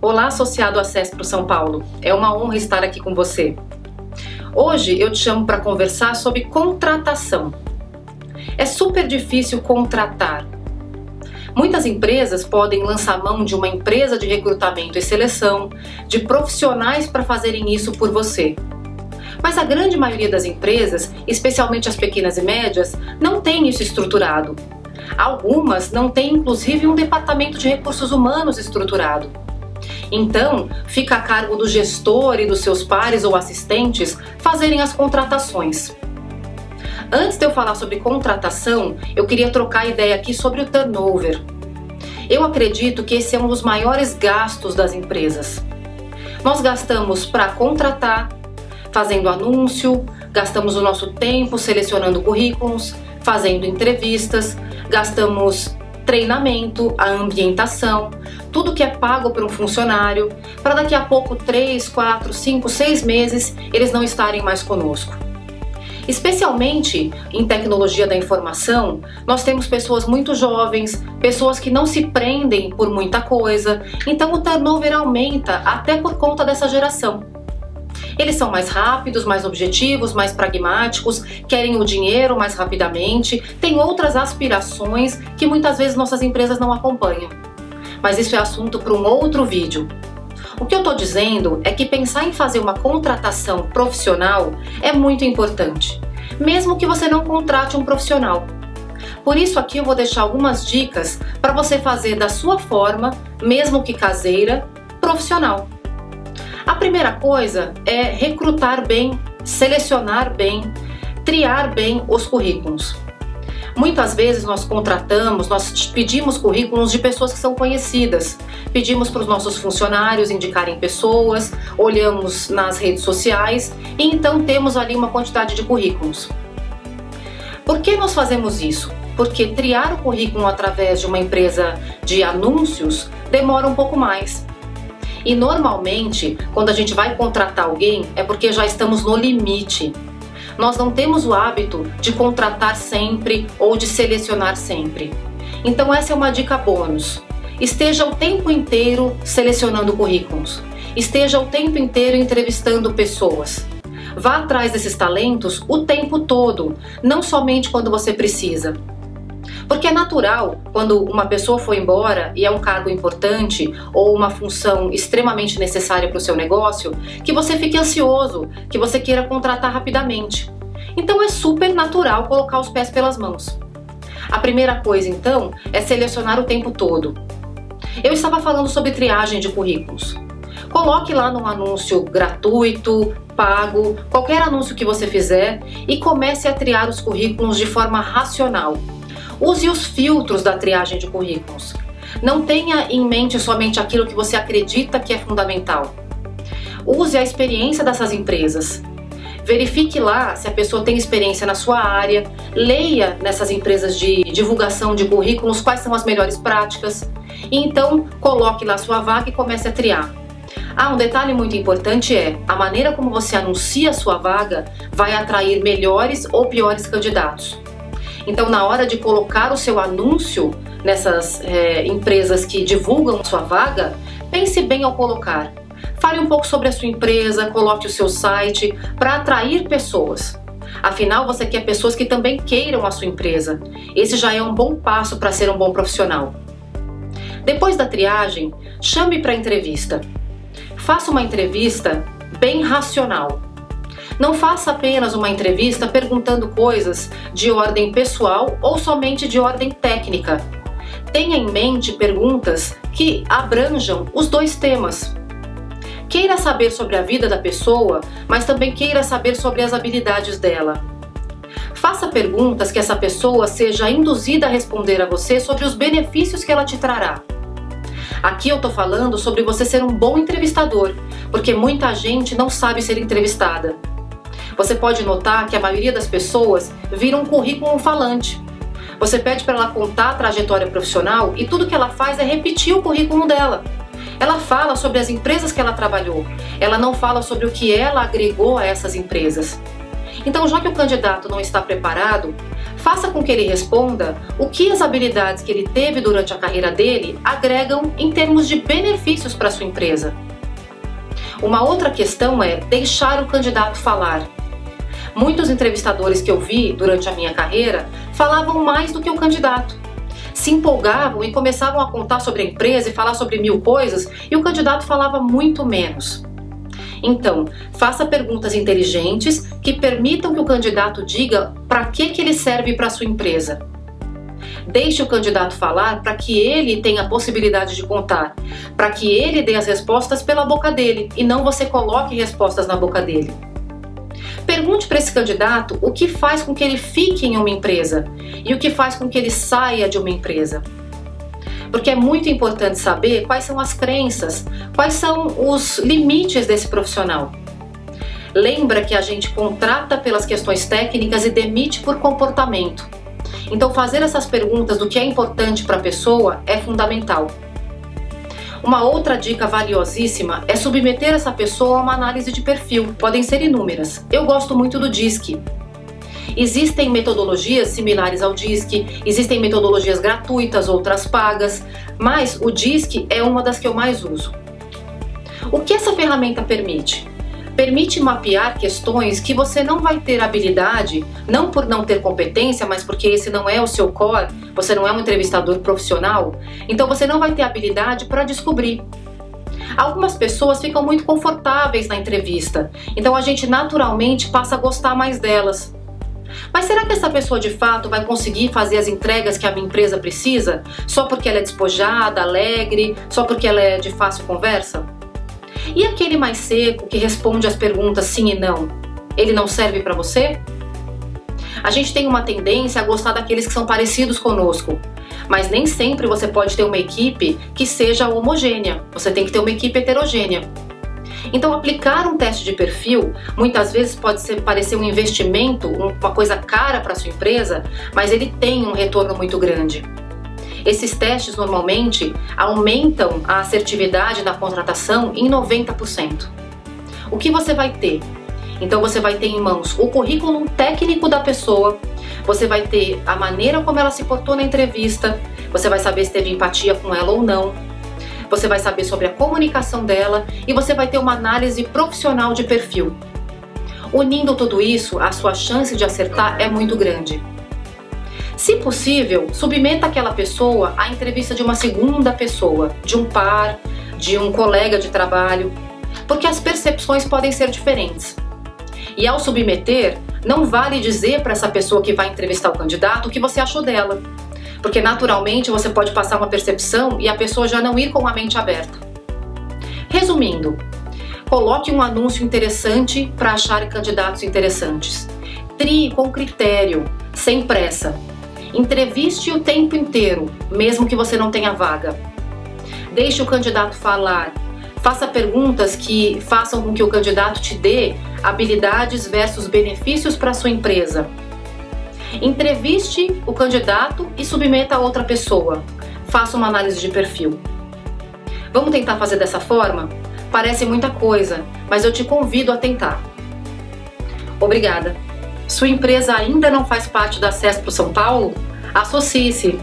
Olá, associado à CESPRO São Paulo. É uma honra estar aqui com você. Hoje eu te chamo para conversar sobre contratação. É super difícil contratar. Muitas empresas podem lançar mão de uma empresa de recrutamento e seleção, de profissionais para fazerem isso por você. Mas a grande maioria das empresas, especialmente as pequenas e médias, não tem isso estruturado. Algumas não têm inclusive um departamento de recursos humanos estruturado. Então, fica a cargo do gestor e dos seus pares ou assistentes fazerem as contratações. Antes de eu falar sobre contratação, eu queria trocar ideia aqui sobre o turnover. Eu acredito que esse é um dos maiores gastos das empresas. Nós gastamos para contratar, fazendo anúncio, gastamos o nosso tempo selecionando currículos, fazendo entrevistas, gastamos treinamento, a ambientação, tudo que é pago por um funcionário, para daqui a pouco 3, 4, 5, 6 meses eles não estarem mais conosco. Especialmente em tecnologia da informação, nós temos pessoas muito jovens, pessoas que não se prendem por muita coisa, então o turnover aumenta até por conta dessa geração. Eles são mais rápidos, mais objetivos, mais pragmáticos, querem o dinheiro mais rapidamente, têm outras aspirações que muitas vezes nossas empresas não acompanham. Mas isso é assunto para um outro vídeo. O que eu estou dizendo é que pensar em fazer uma contratação profissional é muito importante, mesmo que você não contrate um profissional. Por isso aqui eu vou deixar algumas dicas para você fazer da sua forma, mesmo que caseira, profissional. A primeira coisa é recrutar bem, selecionar bem, triar bem os currículos. Muitas vezes nós contratamos, nós pedimos currículos de pessoas que são conhecidas, pedimos para os nossos funcionários indicarem pessoas, olhamos nas redes sociais e então temos ali uma quantidade de currículos. Por que nós fazemos isso? Porque triar o currículo através de uma empresa de anúncios demora um pouco mais. E normalmente, quando a gente vai contratar alguém, é porque já estamos no limite. Nós não temos o hábito de contratar sempre ou de selecionar sempre. Então essa é uma dica bônus. Esteja o tempo inteiro selecionando currículos. Esteja o tempo inteiro entrevistando pessoas. Vá atrás desses talentos o tempo todo, não somente quando você precisa. Porque é natural, quando uma pessoa for embora e é um cargo importante ou uma função extremamente necessária para o seu negócio, que você fique ansioso, que você queira contratar rapidamente. Então é super natural colocar os pés pelas mãos. A primeira coisa, então, é selecionar o tempo todo. Eu estava falando sobre triagem de currículos. Coloque lá num anúncio gratuito, pago, qualquer anúncio que você fizer e comece a triar os currículos de forma racional. Use os filtros da triagem de currículos. Não tenha em mente somente aquilo que você acredita que é fundamental. Use a experiência dessas empresas. Verifique lá se a pessoa tem experiência na sua área. Leia nessas empresas de divulgação de currículos quais são as melhores práticas. E então coloque lá sua vaga e comece a triar. Um detalhe muito importante é a maneira como você anuncia a sua vaga vai atrair melhores ou piores candidatos. Então, na hora de colocar o seu anúncio nessas empresas que divulgam sua vaga, pense bem ao colocar. Fale um pouco sobre a sua empresa, coloque o seu site para atrair pessoas. Afinal, você quer pessoas que também queiram a sua empresa. Esse já é um bom passo para ser um bom profissional. Depois da triagem, chame para entrevista. Faça uma entrevista bem racional. Não faça apenas uma entrevista perguntando coisas de ordem pessoal ou somente de ordem técnica. Tenha em mente perguntas que abranjam os dois temas. Queira saber sobre a vida da pessoa, mas também queira saber sobre as habilidades dela. Faça perguntas que essa pessoa seja induzida a responder a você sobre os benefícios que ela te trará. Aqui eu tô falando sobre você ser um bom entrevistador, porque muita gente não sabe ser entrevistada. Você pode notar que a maioria das pessoas vira um currículo falante. Você pede para ela contar a trajetória profissional e tudo que ela faz é repetir o currículo dela. Ela fala sobre as empresas que ela trabalhou, ela não fala sobre o que ela agregou a essas empresas. Então, já que o candidato não está preparado, Faça com que ele responda o que as habilidades que ele teve durante a carreira dele agregam em termos de benefícios para sua empresa. Uma outra questão é deixar o candidato falar. Muitos entrevistadores que eu vi durante a minha carreira falavam mais do que o candidato. Se empolgavam e começavam a contar sobre a empresa e falar sobre 1000 coisas, e o candidato falava muito menos. Então, faça perguntas inteligentes que permitam que o candidato diga para que ele serve para a sua empresa. Deixe o candidato falar para que ele tenha a possibilidade de contar, para que ele dê as respostas pela boca dele e não você coloque respostas na boca dele. Pergunte para esse candidato o que faz com que ele fique em uma empresa e o que faz com que ele saia de uma empresa. Porque é muito importante saber quais são as crenças, quais são os limites desse profissional. Lembra que a gente contrata pelas questões técnicas e demite por comportamento. Então fazer essas perguntas do que é importante para a pessoa é fundamental. Uma outra dica valiosíssima é submeter essa pessoa a uma análise de perfil. Podem ser inúmeras. Eu gosto muito do DISC. Existem metodologias similares ao DISC, existem metodologias gratuitas, outras pagas, mas o DISC é uma das que eu mais uso. O que essa ferramenta permite? Permite mapear questões que você não vai ter habilidade, não por não ter competência, mas porque esse não é o seu core, você não é um entrevistador profissional, então você não vai ter habilidade para descobrir. Algumas pessoas ficam muito confortáveis na entrevista, então a gente naturalmente passa a gostar mais delas. Mas será que essa pessoa de fato vai conseguir fazer as entregas que a minha empresa precisa só porque ela é despojada, alegre, só porque ela é de fácil conversa? E aquele mais seco que responde as perguntas sim e não, ele não serve para você? A gente tem uma tendência a gostar daqueles que são parecidos conosco, mas nem sempre você pode ter uma equipe que seja homogênea, você tem que ter uma equipe heterogênea. Então aplicar um teste de perfil muitas vezes pode parecer um investimento, uma coisa cara para sua empresa, mas ele tem um retorno muito grande. Esses testes normalmente aumentam a assertividade da contratação em 90%. O que você vai ter? Então você vai ter em mãos o currículo técnico da pessoa, você vai ter a maneira como ela se portou na entrevista, você vai saber se teve empatia com ela ou não, você vai saber sobre a comunicação dela e você vai ter uma análise profissional de perfil. Unindo tudo isso, a sua chance de acertar é muito grande. Se possível, submeta aquela pessoa à entrevista de uma segunda pessoa, de um par, de um colega de trabalho, porque as percepções podem ser diferentes. E ao submeter, não vale dizer para essa pessoa que vai entrevistar o candidato o que você achou dela, porque naturalmente você pode passar uma percepção e a pessoa já não ir com a mente aberta. Resumindo, coloque um anúncio interessante para achar candidatos interessantes. Trie com critério, sem pressa. Entreviste o tempo inteiro, mesmo que você não tenha vaga. Deixe o candidato falar. Faça perguntas que façam com que o candidato te dê habilidades versus benefícios para a sua empresa. Entreviste o candidato e submeta a outra pessoa. Faça uma análise de perfil. Vamos tentar fazer dessa forma? Parece muita coisa, mas eu te convido a tentar. Obrigada. Sua empresa ainda não faz parte da CESPRO São Paulo? Associe-se!